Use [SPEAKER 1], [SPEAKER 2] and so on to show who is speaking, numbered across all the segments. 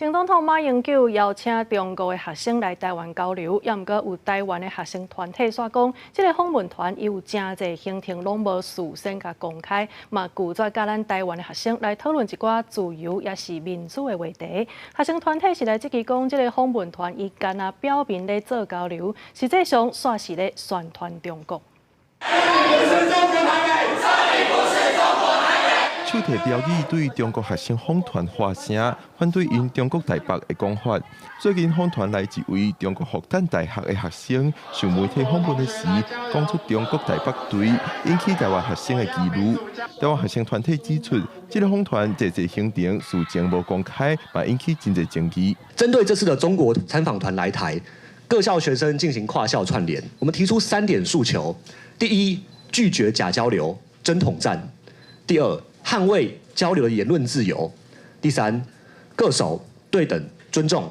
[SPEAKER 1] 前总统马英九邀请中国的学生来台湾交流，也毋过有台湾的学生团体说讲，这个访问团伊有真侪行程拢无事先甲公开，嘛拒绝甲咱台湾的学生来讨论一寡自由也是民主的话题。学生团体是来质疑讲，这个访问团伊干那表面咧做交流，实际上煞是咧宣传中国。
[SPEAKER 2] 手提标语对中国学生访团发声，反对因中国台北的讲法。最近访团来一位中国复旦大学的学生，受媒体访问的时，讲出中国台北队，引起台湾学生的疑虑。台湾学生团体指出，这个访团这行程事前无公开，嘛引起真侪争议。
[SPEAKER 3] 针对这次的中国参访团来台，各校学生进行跨校串联，我们提出3点诉求：第一，拒绝假交流、真统战；第二， 捍卫交流的言论自由。第三，恪守对等、尊重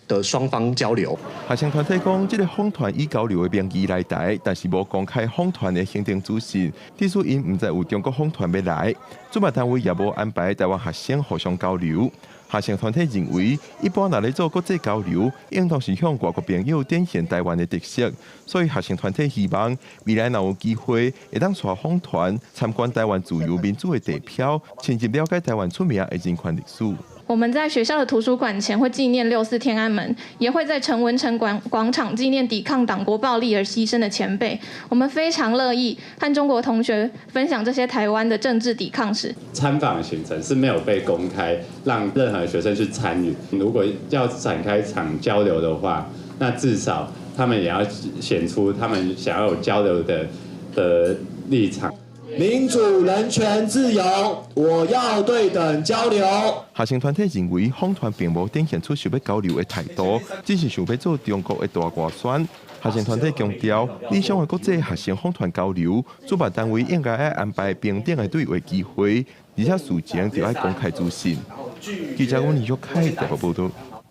[SPEAKER 3] 的双方交流。
[SPEAKER 2] 学生团体讲，这个访团以交流的名义来台，但是无公开访团的行程资讯，提出因唔知有中国访团要来，主办单位也无安排台湾学生互相交流。 学生团体认为，一般若咧做国际交流，应当是向外国朋友展现台湾的特色，所以学生团体希望未来若有机会，会当带访团参观台湾自由民主的地标，深入了解台湾出名的人权历史。
[SPEAKER 4] 我们在学校的图书馆前会纪念6·4天安门，也会在陈文成广场纪念抵抗党国暴力而牺牲的前辈。我们非常乐意和中国同学分享这些台湾的政治抵抗史。
[SPEAKER 5] 参访行程是没有被公开，让任何学生去参与。如果要展开场交流的话，那至少他们也要显出他们想要有交流的立场。
[SPEAKER 3] 民主、人权、自由，我要对等交流。
[SPEAKER 2] 学生团体认为，访团并无展现出想要交流的态度，只是想要做中国的大外宣。学生团体强调，理想的国际学生访团交流，主办单位应该要安排平等的对话机会，而且事前就要公开资讯。记者温李玉凯台北报道。